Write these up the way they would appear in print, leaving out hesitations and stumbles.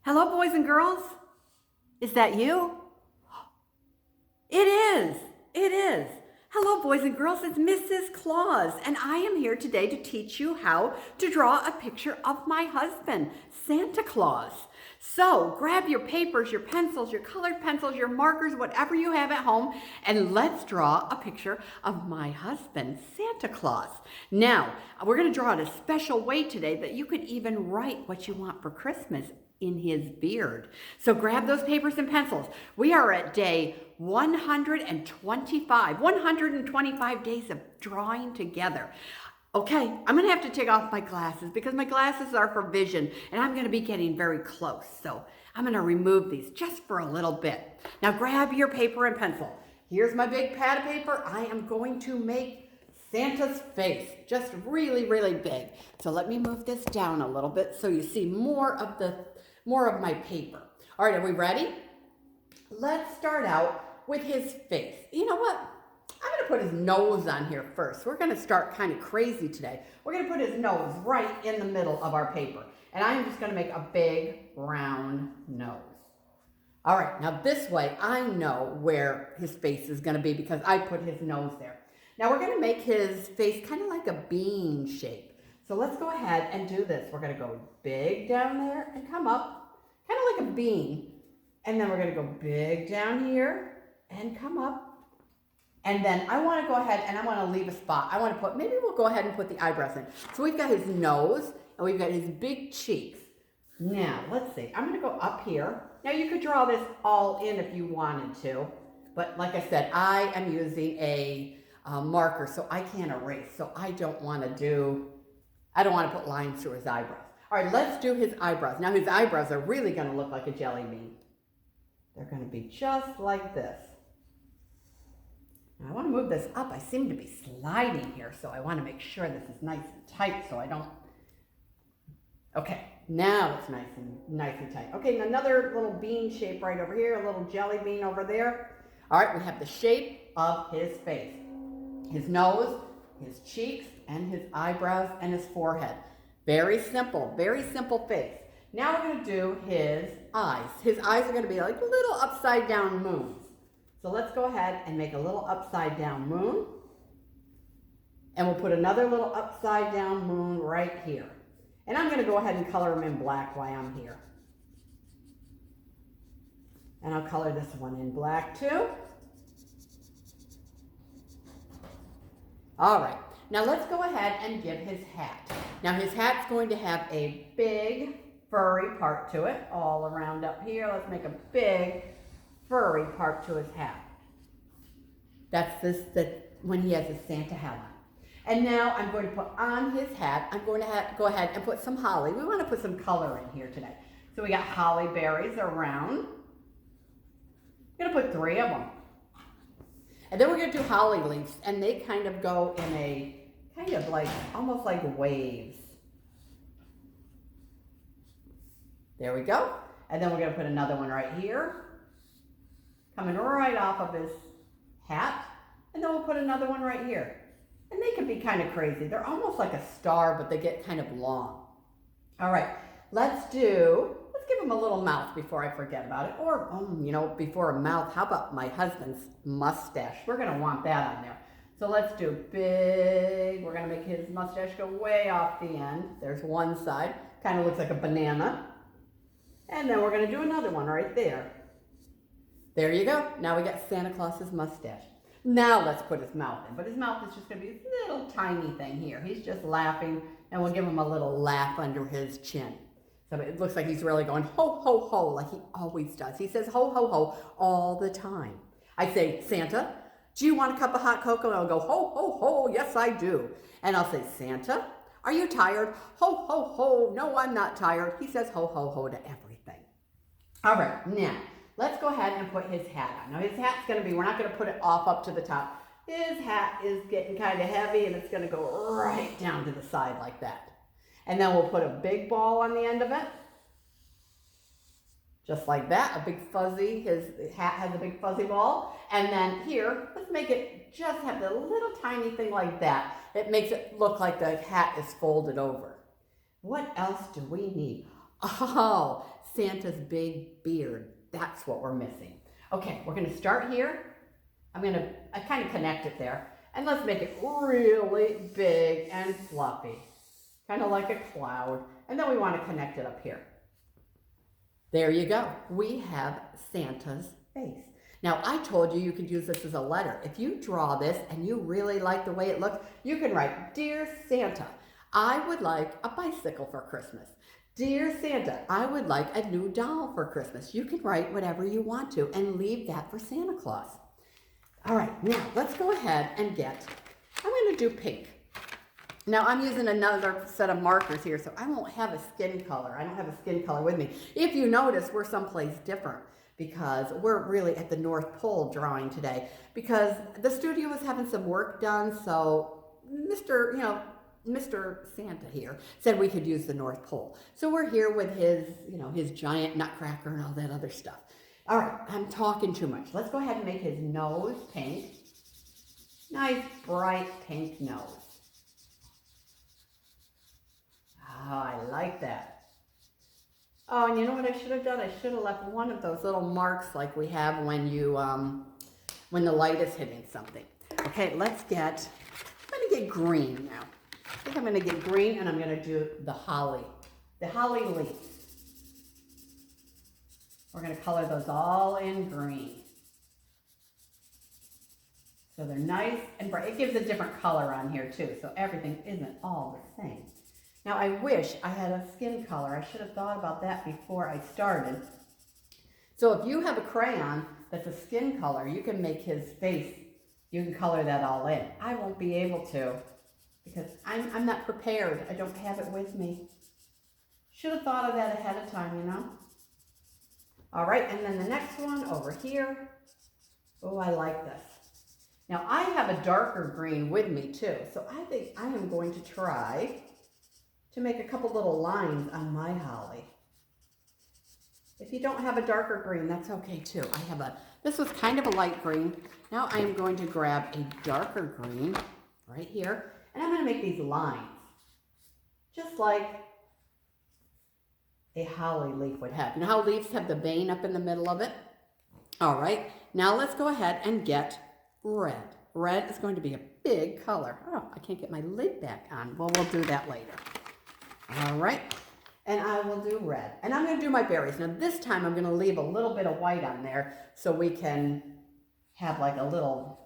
Hello, boys and girls. Is that you? It is. It is. Hello, boys and girls. It's Mrs. Claus, and I am here today to teach you how to draw a picture of my husband, Santa Claus. So grab your papers, your pencils, your colored pencils, your markers, whatever you have at home, and let's draw a picture of my husband, Santa Claus. Now, we're going to draw it a special way today that you could even write what you want for Christmas in his beard. So grab those papers and pencils. We are at day 125 days of drawing together. Okay, I'm gonna have to take off my glasses because my glasses are for vision and I'm gonna be getting very close. So I'm gonna remove these just for a little bit. Now grab your paper and pencil. Here's my big pad of paper. I am going to make Santa's face, just really, really big. So let me move this down a little bit so you see more of my paper. All right, are we ready? Let's start out with his face. You know what? I'm gonna put his nose on here first. We're gonna start kind of crazy today. We're gonna put his nose right in the middle of our paper. And I'm just gonna make a big round nose. All right, now this way I know where his face is gonna be because I put his nose there. Now we're gonna make his face kind of like a bean shape. So let's go ahead and do this. We're gonna go big down there and come up, kind of like a bean. And then we're gonna go big down here and come up. And then I wanna go ahead and I wanna leave a spot. I wanna put, maybe we'll go ahead and put the eyebrows in. So we've got his nose and we've got his big cheeks. Now, let's see, I'm gonna go up here. Now you could draw this all in if you wanted to, but like I said, I am using a marker, so I can't erase. So I don't wanna put lines through his eyebrows. All right, let's do his eyebrows. Now his eyebrows are really gonna look like a jelly bean. They're gonna be just like this. Now I wanna move this up. I seem to be sliding here, so I wanna make sure this is nice and tight so I don't, okay, now it's nice and tight. Okay, and another little bean shape right over here, a little jelly bean over there. All right, we have the shape of his face. His nose, his cheeks, and his eyebrows, and his forehead. Very simple face. Now we're gonna do his eyes. His eyes are gonna be like little upside down moons. So let's go ahead and make a little upside down moon. And we'll put another little upside down moon right here. And I'm gonna go ahead and color them in black while I'm here. And I'll color this one in black too. All right, now let's go ahead and give his hat. Now his hat's going to have a big furry part to it, all around up here. Let's make a big furry part to his hat. That's when he has his Santa hat on. And now I'm going to put on his hat, I'm going to go ahead and put some holly. We want to put some color in here today. So we got holly berries around. I'm going to put 3 of them. And then we're going to do holly leaves, and they kind of go in a, kind of like, almost like waves. There we go. And then we're going to put another one right here, coming right off of his hat. And then we'll put another one right here. And they can be kind of crazy. They're almost like a star, but they get kind of long. All right, let's give him a little mouth before I forget about it. Or, before a mouth, how about my husband's mustache? We're gonna want that on there. So let's do big, we're gonna make his mustache go way off the end. There's one side, kind of looks like a banana. And then we're gonna do another one right there. There you go. Now we got Santa Claus's mustache. Now let's put his mouth in. But his mouth is just gonna be this little tiny thing here. He's just laughing, and we'll give him a little laugh under his chin. So it looks like he's really going ho, ho, ho, like he always does. He says ho, ho, ho all the time. I say, Santa, do you want a cup of hot cocoa? And I'll go, ho, ho, ho, yes, I do. And I'll say, Santa, are you tired? Ho, ho, ho, no, I'm not tired. He says ho, ho, ho to everything. All right, now, let's go ahead and put his hat on. Now, his hat's going to be, we're not going to put it off up to the top. His hat is getting kind of heavy, and it's going to go right down to the side like that. And then we'll put a big ball on the end of it. Just like that, a big fuzzy, his hat has a big fuzzy ball. And then here, let's make it just have the little tiny thing like that. It makes it look like the hat is folded over. What else do we need? Oh, Santa's big beard. That's what we're missing. Okay, we're gonna start here. I kind of connect it there. And let's make it really big and fluffy. Kind of like a cloud. And then we want to connect it up here. There you go. We have Santa's face. Now, I told you you could use this as a letter. If you draw this and you really like the way it looks, you can write, Dear Santa, I would like a bicycle for Christmas. Dear Santa, I would like a new doll for Christmas. You can write whatever you want to and leave that for Santa Claus. All right, now let's go ahead and I'm going to do pink. Now I'm using another set of markers here, so I won't have a skin color. I don't have a skin color with me. If you notice, we're someplace different because we're really at the North Pole drawing today because the studio was having some work done, so Mr. Santa here said we could use the North Pole. So we're here with his giant nutcracker and all that other stuff. All right, I'm talking too much. Let's go ahead and make his nose pink. Nice, bright pink nose. Oh, I like that. Oh, and you know what I should have done? I should have left one of those little marks like we have when when the light is hitting something. Okay, I'm gonna get green now. I think I'm gonna get green and I'm gonna do the holly leaf. We're going to color those all in green. So they're nice and bright. It gives a different color on here too, so everything isn't all the same. Now I wish I had a skin color. I should have thought about that before I started. So if you have a crayon that's a skin color, you can make his face, you can color that all in. I won't be able to because I'm not prepared. I don't have it with me. Should have thought of that ahead of time, you know. All right, and then the next one over here. Oh, I like this. Now I have a darker green with me too, so I think I am going to try to make a couple little lines on my holly. If you don't have a darker green, that's okay too. This was kind of a light green. Now I am going to grab a darker green right here, and I'm going to make these lines, just like a holly leaf would have. You know how leaves have the vein up in the middle of it? All right, now let's go ahead and get red. Red is going to be a big color. Oh, I can't get my lid back on. Well, we'll do that later. All right, and I will do red. And I'm going to do my berries. Now this time I'm going to leave a little bit of white on there so we can have like a little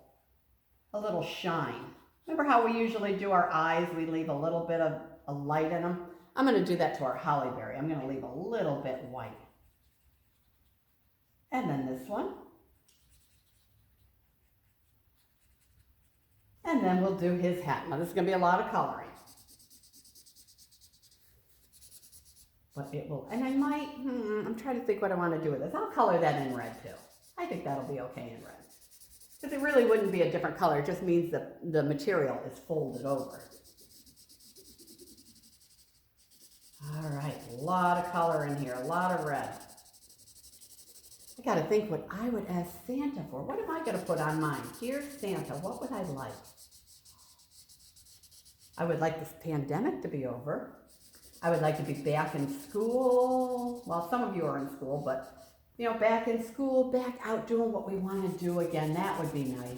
shine. Remember how we usually do our eyes? We leave a little bit of a light in them. I'm going to do that to our holly berry. I'm going to leave a little bit white. And then this one. And then we'll do his hat. Now this is going to be a lot of coloring. But it will, and I might, I'm trying to think what I want to do with this. I'll color that in red too. I think that'll be okay in red. Because it really wouldn't be a different color. It just means that the material is folded over. All right, a lot of color in here, a lot of red. I got to think what I would ask Santa for. What am I going to put on mine? Dear Santa, what would I like? I would like this pandemic to be over. I would like to be back in school. Well, some of you are in school, but, back in school, back out doing what we want to do again. That would be nice.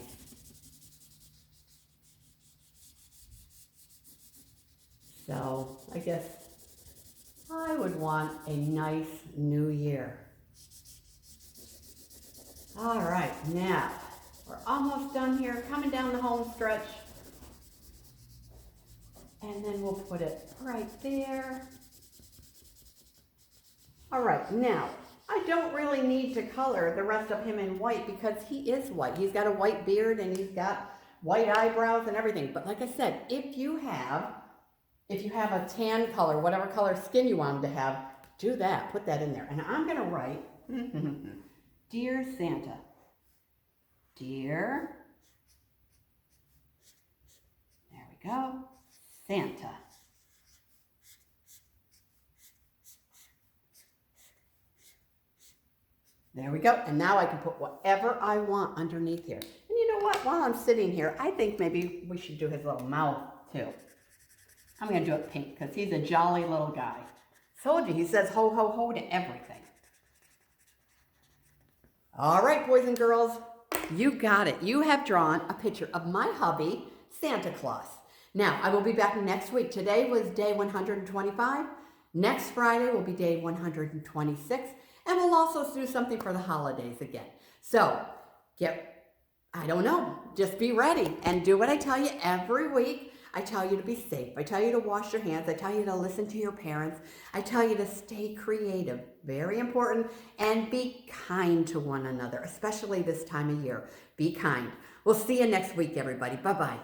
So, I guess I would want a nice new year. All right, now, we're almost done here, coming down the home stretch. And then we'll put it right there. All right, now, I don't really need to color the rest of him in white because he is white. He's got a white beard and he's got white eyebrows and everything. But like I said, if you have a tan color, whatever color skin you want him to have, do that, put that in there. And I'm gonna write, Dear Santa, dear, there we go, Santa. There we go. And now I can put whatever I want underneath here. And you know what? While I'm sitting here, I think maybe we should do his little mouth too. I'm going to do it pink because he's a jolly little guy. Told you, he says ho, ho, ho to everything. All right, boys and girls, you got it. You have drawn a picture of my hubby, Santa Claus. Now, I will be back next week. Today was day 125. Next Friday will be day 126. And we'll also do something for the holidays again. So, I don't know, just be ready and do what I tell you every week. I tell you to be safe. I tell you to wash your hands. I tell you to listen to your parents. I tell you to stay creative, very important, and be kind to one another, especially this time of year. Be kind. We'll see you next week, everybody. Bye-bye.